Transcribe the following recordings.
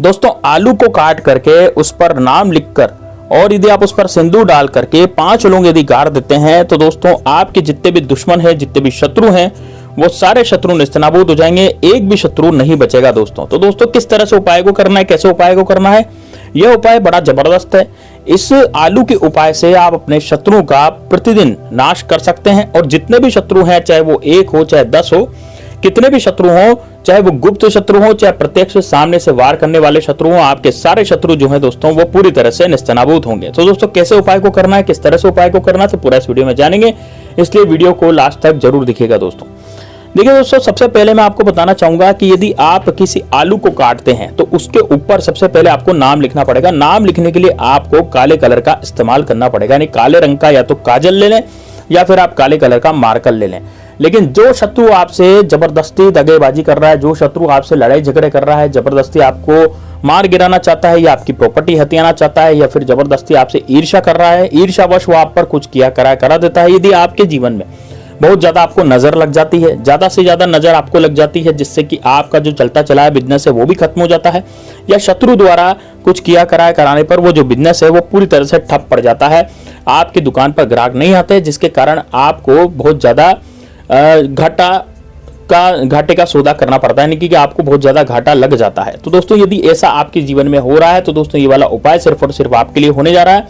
दोस्तों आलू को काट करके उस पर नाम लिखकर और यदि आप उस पर सिंदूर डाल करके 5 लोग यदि गाड़ देते हैं तो दोस्तों आपके जितने भी दुश्मन हैं, जितने भी शत्रु हैं, वो सारे शत्रु नेस्तनाबूद हो जाएंगे, एक भी शत्रु नहीं बचेगा दोस्तों। तो दोस्तों किस तरह से उपाय को करना है, कैसे उपाय को करना है, यह उपाय बड़ा जबरदस्त है। इस आलू के उपाय से आप अपने शत्रुओं का प्रतिदिन नाश कर सकते हैं और जितने भी शत्रु हैं, चाहे वो 1 हो चाहे 10 हो, कितने भी शत्रु हो, चाहे वो गुप्त शत्रु हो चाहे प्रत्यक्ष सामने से वार करने वाले शत्रु हो, आपके सारे शत्रु जो हैं दोस्तों वो पूरी तरह से नेस्तनाबूद होंगे। तो दोस्तों कैसे उपाय को करना है, किस तरह से उपाय को करना है, तो पूरा इस वीडियो में जानेंगे, इसलिए वीडियो को लास्ट तक जरूर दिखेगा दोस्तों। देखिए दोस्तों, सबसे पहले मैं आपको बताना चाहूंगा कि यदि आप किसी आलू को काटते हैं तो उसके ऊपर सबसे पहले आपको नाम लिखना पड़ेगा। नाम लिखने के लिए आपको काले कलर का इस्तेमाल करना पड़ेगा, यानी काले रंग का या तो काजल ले लें या फिर आप काले कलर का मार्कर ले लें। लेकिन जो शत्रु आपसे जबरदस्ती दगेबाजी कर रहा है, जो शत्रु आपसे लड़ाई झगड़े कर रहा है, जबरदस्ती आपको मार गिराना चाहता है या आपकी प्रॉपर्टी हथियाना चाहता है या फिर जबरदस्ती आपसे ईर्ष्या कर रहा है, ईर्ष्यावश वो आप पर कुछ किया करा देता है, यदि आपके जीवन में बहुत ज्यादा आपको नजर लग जाती है, ज्यादा से ज्यादा नजर आपको लग जाती है, जिससे कि आपका जो चलता चला है बिजनेस है वो भी खत्म हो जाता है, या शत्रु द्वारा कुछ किया कराने पर वो जो बिजनेस है वो पूरी तरह से ठप पड़ जाता है, आपकी दुकान पर ग्राहक नहीं आते, जिसके कारण आपको बहुत ज्यादा घाटे का सौदा करना पड़ता है, यानी कि आपको बहुत ज्यादा घाटा लग जाता है। तो दोस्तों यदि ऐसा आपके जीवन में हो रहा है तो दोस्तों ये वाला उपाय सिर्फ और सिर्फ आपके लिए होने जा रहा है।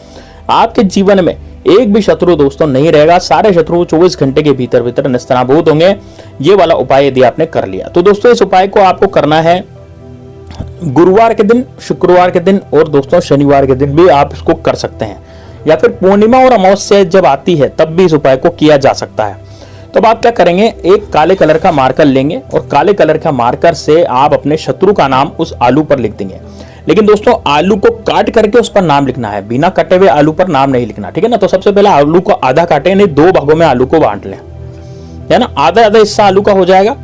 आपके जीवन में एक भी शत्रु दोस्तों नहीं रहेगा, सारे शत्रु 24 घंटे के भीतर नेस्तनाबूद होंगे, ये वाला उपाय यदि आपने कर लिया। तो दोस्तों इस उपाय को आपको करना है गुरुवार के दिन, शुक्रवार के दिन और दोस्तों शनिवार के दिन भी आप इसको कर सकते हैं, या फिर पूर्णिमा और अमावस्या जब आती है तब भी इस उपाय को किया जा सकता है। तो अब आप क्या करेंगे, एक काले कलर का मार्कर लेंगे और काले कलर का मार्कर से आप अपने शत्रु का नाम उस आलू पर लिख देंगे। लेकिन दोस्तों आलू को काट करके उस पर नाम लिखना है, बिना कटे हुए आलू पर नाम नहीं लिखना, ठीक है ना। तो सबसे पहले आलू को आधा काटे, नहीं 2 भागों में आलू को बांट लें, है ना, आधा आधा हिस्सा आलू का हो जाएगा।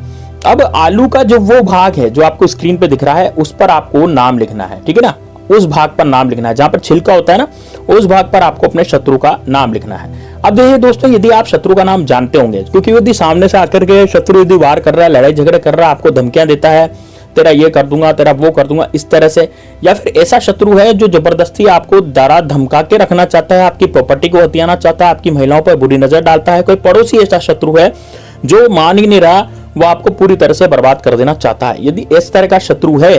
अब आलू का जो वो भाग है जो आपको स्क्रीन पे दिख रहा है उस पर आपको नाम लिखना है, ठीक है ना, उस भाग पर नाम लिखना है, जहां पर छिलका होता है ना, उस भाग पर आपको अपने शत्रु का नाम लिखना है। अब देखिए दोस्तों, यदि आप शत्रु का नाम जानते होंगे, क्योंकि यदि सामने से आकर के शत्रु यदि वार कर रहा है, लड़ाई झगड़े कर रहा है, आपको धमकियां देता है, तेरा ये कर दूंगा, तेरा वो कर दूंगा, इस तरह से, या फिर ऐसा शत्रु है जो जबरदस्ती आपको डरा धमका के रखना चाहता है, आपकी प्रॉपर्टी को हथियाना चाहता है, आपकी महिलाओं पर बुरी नजर डालता है, कोई पड़ोसी ऐसा शत्रु है जो मान ही नहीं रहा, वो आपको पूरी तरह से बर्बाद कर देना चाहता है, यदि इस तरह का शत्रु है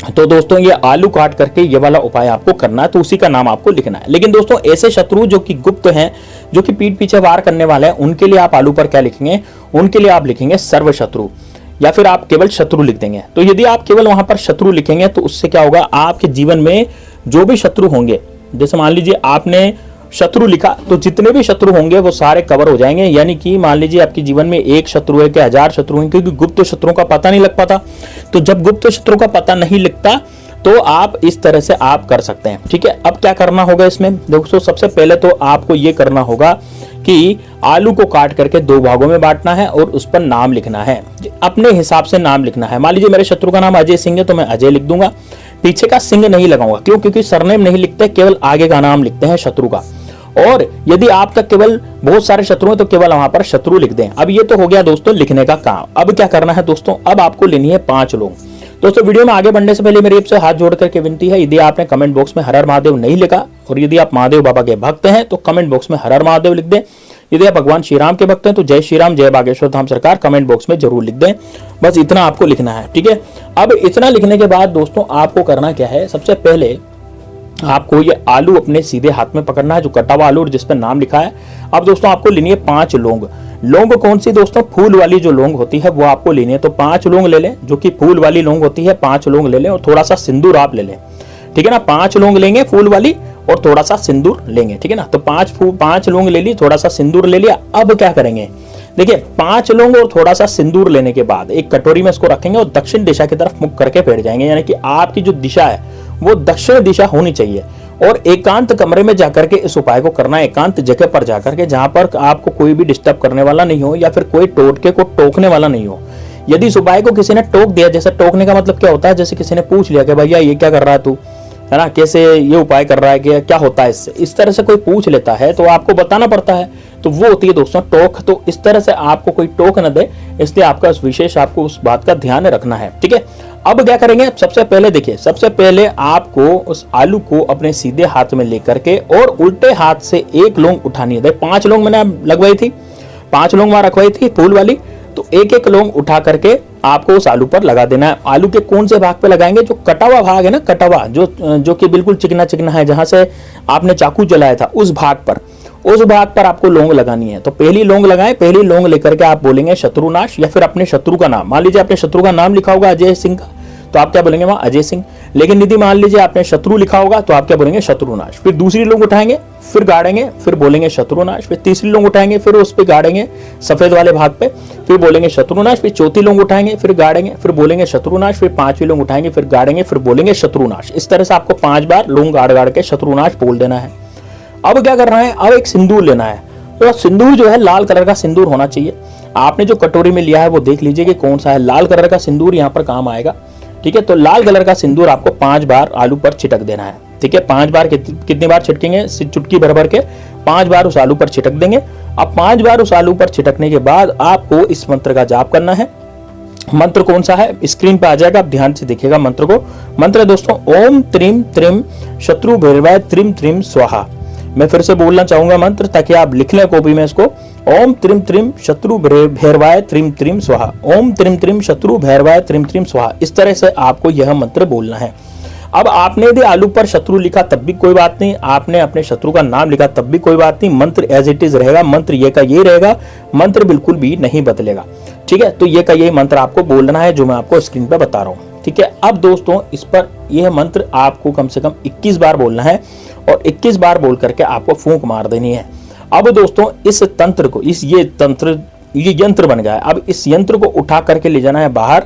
तो दोस्तों ये आलू काट करके ये वाला उपाय आपको करना है, तो उसी का नाम आपको लिखना है। लेकिन दोस्तों ऐसे शत्रु जो कि गुप्त हैं, जो कि पीठ पीछे वार करने वाले हैं, उनके लिए आप आलू पर क्या लिखेंगे, उनके लिए आप लिखेंगे सर्व शत्रु, या फिर आप केवल शत्रु लिख देंगे। तो यदि आप केवल वहां पर शत्रु लिखेंगे तो उससे क्या होगा, आपके जीवन में जो भी शत्रु होंगे, जैसे मान लीजिए आपने शत्रु लिखा तो जितने भी शत्रु होंगे वो सारे कवर हो जाएंगे, यानी कि मान लीजिए आपके जीवन में 1 शत्रु है कि 1000 शत्रु हैं, क्योंकि गुप्त शत्रुओं का पता नहीं लग पाता। तो जब गुप्त शत्रु का पता नहीं लगता तो आप इस तरह से आप कर सकते हैं, ठीक है। अब क्या करना होगा इसमें दोस्तों, सबसे पहले तो आपको ये करना होगा कि आलू को काट करके 2 भागों में बांटना है और उस पर नाम लिखना है, अपने हिसाब से नाम लिखना है। मान लीजिए मेरे शत्रु का नाम अजय सिंह है तो मैं अजय लिख दूंगा, पीछे का सिंह नहीं लगाऊंगा, क्यों, क्योंकि सरनेम नहीं लिखते, केवल आगे का नाम लिखते हैं शत्रु का। और यदि आपका केवल बहुत सारे शत्रु हैं तो केवल वहां पर शत्रु लिख दें। अब ये तो हो गया दोस्तों लिखने का काम। अब क्या करना है दोस्तों, अब आपको लेनी है 5 लोग। दोस्तों वीडियो में आगे बढ़ने से पहले मेरी आपसे हाथ जोड़ करके विनती है, यदि आपने कमेंट बॉक्स में हर हर महादेव नहीं लिखा और यदि आप महादेव बाबा के भक्त हैं तो कमेंट बॉक्स में हर हर महादेव लिख दें। यदि आप भगवान श्री राम के भक्त हैं तो जय श्री राम जय बागेश्वर धाम सरकार कमेंट बॉक्स में जरूर लिख दें। बस इतना आपको लिखना है, ठीक है। अब इतना लिखने के बाद दोस्तों आपको करना क्या है, सबसे पहले आपको ये आलू अपने सीधे हाथ में पकड़ना है, जो कटा हुआ आलू और जिस पर नाम लिखा है। अब दोस्तों आपको लेनी है 5 लौंग। लौंग कौन सी दोस्तों, फूल वाली जो लौंग होती है वो आपको लेनी है। तो 5 लौंग ले लें, जो कि फूल वाली लौंग होती है, 5 लौंग ले लें और थोड़ा सा सिंदूर आप ले लें, ठीक है ना। 5 लौंग लेंगे फूल वाली और थोड़ा सा सिंदूर लेंगे, ठीक है ना। तो 5 लौंग ले ली, थोड़ा सा सिंदूर ले लिया। अब क्या करेंगे, देखिए 5 लौंग और थोड़ा सा सिंदूर लेने के बाद एक कटोरी में इसको रखेंगे और दक्षिण दिशा की तरफ मुख करके बैठ जाएंगे, यानी कि आपकी जो दिशा है वो दक्षिण दिशा होनी चाहिए। और एकांत कमरे में जाकर के इस उपाय को करना है, एकांत जगह पर जाकर के, जहां पर आपको कोई भी डिस्टर्ब करने वाला नहीं हो या फिर कोई टोटके को टोकने वाला नहीं हो। यदि इस उपाय को किसी ने टोक दिया, जैसे टोकने का मतलब क्या होता है, जैसे किसी ने पूछ लिया कि भैया ये क्या कर रहा है तू, है ना, कैसे ये उपाय कर रहा है, कि क्या होता है इससे, इस तरह से कोई पूछ लेता है तो आपको बताना पड़ता है, तो वो होती है दोस्तों टोक। तो इस तरह से आपको कोई टोक न दे, इसलिए आपका विशेष आपको उस बात का ध्यान रखना है, ठीक है। अब क्या करेंगे, सबसे पहले देखिए, सबसे पहले आपको उस आलू को अपने सीधे हाथ में लेकर के और उल्टे हाथ से एक लौंग उठानी है। 5 लौंग मैंने लगवाई थी, 5 लौंग वहां रखवाई थी फूल वाली, तो एक एक लौंग उठा करके आपको उस आलू पर लगा देना है। आलू के कौन से भाग पे लगाएंगे, जो कटा हुआ भाग है ना, कटा हुआ जो कि बिल्कुल चिकना चिकना है, जहां से आपने चाकू चलाया था उस भाग पर आपको लौंग लगानी है। तो पहली लौंग लगाएं, पहली लौंग लेकर के आप बोलेंगे शत्रुनाश, या फिर अपने शत्रु का नाम, मान लीजिए अपने शत्रु का नाम लिखा होगा अजय सिंह का, तो आप क्या बोलेंगे वहां अजय सिंह। लेकिन यदि मान लीजिए आपने शत्रु लिखा होगा तो आप क्या बोलेंगे शत्रुनाश। फिर दूसरी लौंग उठाएंगे, फिर गाड़ेंगे, फिर बोलेंगे शत्रुनाश। फिर तीसरी लौंग उठाएंगे, फिर उस पर गाड़ेंगे सफेद वाले भाग पे, फिर बोलेंगे शत्रुनाश। फिर चौथी लौंग उठाएंगे, फिर गाड़ेंगे, फिर बोलेंगे शत्रुनाश। फिर 5वीं लौंग उठाएंगे, फिर गाड़ेंगे, फिर बोलेंगे शत्रुनाश। इस तरह से आपको 5 बार लौंग गाड़ गाड़ के शत्रुनाश बोल देना है। अब क्या करना है, अब एक सिंदूर लेना है। तो सिंदूर जो है लाल कलर का सिंदूर होना चाहिए। आपने जो कटोरी में लिया है वो देख लीजिए कि कौन सा है, लाल कलर का सिंदूर यहाँ पर काम आएगा। ठीक है, तो लाल कलर का सिंदूर आपको 5 बार आलू पर छिटक देना है। ठीक है, 5 बार कितनी बार छिटकेंगे, चुटकी भर भर के 5 बार उस आलू पर छिटक देंगे। अब 5 बार उस आलू पर छिटकने के बाद आपको इस मंत्र का जाप करना है। मंत्र कौन सा है, स्क्रीन पर आ जाएगा, आप ध्यान से देखिएगा मंत्र को। मंत्र है दोस्तों, ओम त्रिम त्रिम शत्रु भैरवाय त्रिम त्रिम स्वाहा। मैं फिर से बोलना चाहूंगा मंत्र, ताकि आप लिख लें कॉपी में इसको। ओम त्रिम त्रिम शत्रु भैरवाय त्रिम त्रिम स्वाहा। ओम त्रिम त्रिम शत्रु भैरवाय त्रिम त्रिम स्वाहा। इस तरह से आपको यह मंत्र बोलना है। अब आपने यदि आलू पर शत्रु लिखा तब भी कोई बात नहीं, आपने अपने शत्रु का नाम लिखा तब भी कोई बात नहीं, मंत्र एज इट इज रहेगा, मंत्र ये का ये रहेगा, मंत्र बिल्कुल भी नहीं बदलेगा। ठीक है, तो ये का ये मंत्र आपको बोलना है जो मैं आपको स्क्रीन पर बता रहा हूँ। ठीक है, अब दोस्तों इस पर यह मंत्र आपको कम से कम 21 बार बोलना है और 21 बार बोल करके आपको फूंक मार देनी है। अब दोस्तों इस तंत्र को, ये यंत्र बन गया है। अब इस यंत्र को उठा करके ले जाना है बाहर,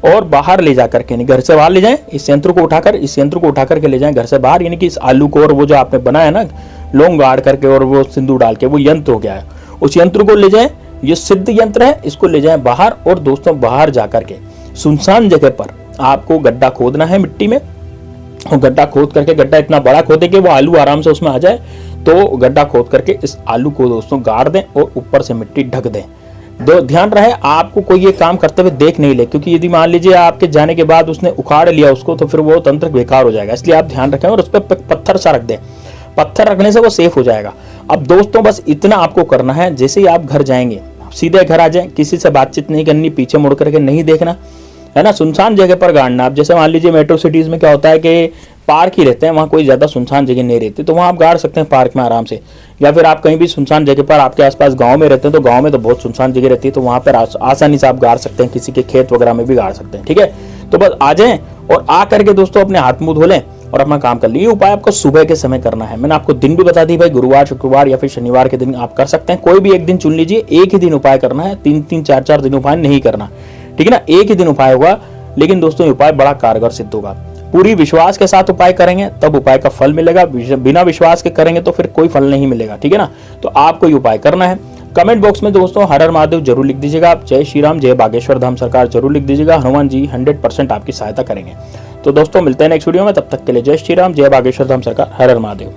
और बाहर ले जा करके, घर से बाहर ले जाएं, इस यंत्र को उठा करके ले जाएं घर से बाहर, यानी कि इस आलू को और वो जो आपने बनाया ना लौंग गाड़ करके और वो सिंदूर डाल के, वो यंत्र हो गया है, उस यंत्र को ले जाएं। ये सिद्ध यंत्र है, इसको ले जाएं बाहर। और दोस्तों बाहर जा करके सुनसान जगह पर आपको गड्ढा खोदना है मिट्टी में, और गड्ढा खोद करके, गड्ढा इतना बड़ा खोदे कि वो आलू आराम से उसमें आ जाए, तो गड्ढा खोद करके इस आलू को दोस्तों गाड़ दें और ऊपर से मिट्टी ढक दें। ध्यान रहे आपको कोई ये काम करते हुए देख नहीं ले, क्योंकि यदि मान लीजिए आपके जाने के बाद उसने उखाड़ लिया उसको, तो फिर वो तंत्र बेकार हो जाएगा। इसलिए आप ध्यान रखें और उस पर पत्थर सा रख दें, पत्थर रखने से वो सेफ हो जाएगा। अब दोस्तों बस इतना आपको करना है, जैसे ही आप घर जाएंगे सीधे घर आ जाएं, किसी से बातचीत नहीं करनी, पीछे मुड़ करके नहीं देखना है ना, सुनसान जगह पर गाड़ना। आप जैसे मान लीजिए मेट्रो सिटीज में क्या होता है कि पार्क ही रहते हैं, वहाँ कोई ज़्यादा सुनसान जगह नहीं रहती, तो वहाँ आप गाड़ सकते हैं पार्क में आराम से। या फिर आप कहीं भी सुनसान जगह पर, आपके आसपास गांव में रहते हैं, तो गांव में तो बहुत सुनसान जगह रहती है, तो वहाँ पर आसानी से आप गाड़ सकते हैं, किसी के खेत वगैरह में भी गाड़ सकते हैं। ठीक है, तो बस आ जाएं और आ करके दोस्तों अपने हाथ मुंह धो लें और अपना काम कर लिए। उपाय आपको सुबह के समय करना है, मैंने आपको दिन भी बता दी भाई, गुरुवार, शुक्रवार या फिर शनिवार के दिन आप कर सकते हैं। कोई भी एक दिन चुन लीजिए, एक ही दिन उपाय करना है, 3-3, 4-4 दिन उपाय नहीं करना। ठीक है ना, एक ही दिन उपाय होगा, लेकिन दोस्तों उपाय बड़ा कारगर सिद्ध होगा। पूरी विश्वास के साथ उपाय करेंगे तब उपाय का फल मिलेगा, बिना विश्वास के करेंगे तो फिर कोई फल नहीं मिलेगा। ठीक है ना, तो आपको ये उपाय करना है। कमेंट बॉक्स में दोस्तों हर हर महादेव जरूर लिख दीजिएगा आप, जय श्री राम, जय बागेश्वर धाम सरकार जरूर लिख दीजिएगा। हनुमान जी 100% आपकी सहायता करेंगे। तो दोस्तों मिलते हैं नेक्स्ट वीडियो में, तब तक के लिए जय श्री राम, जय बागेश्वर धाम सरकार, हर हर महादेव।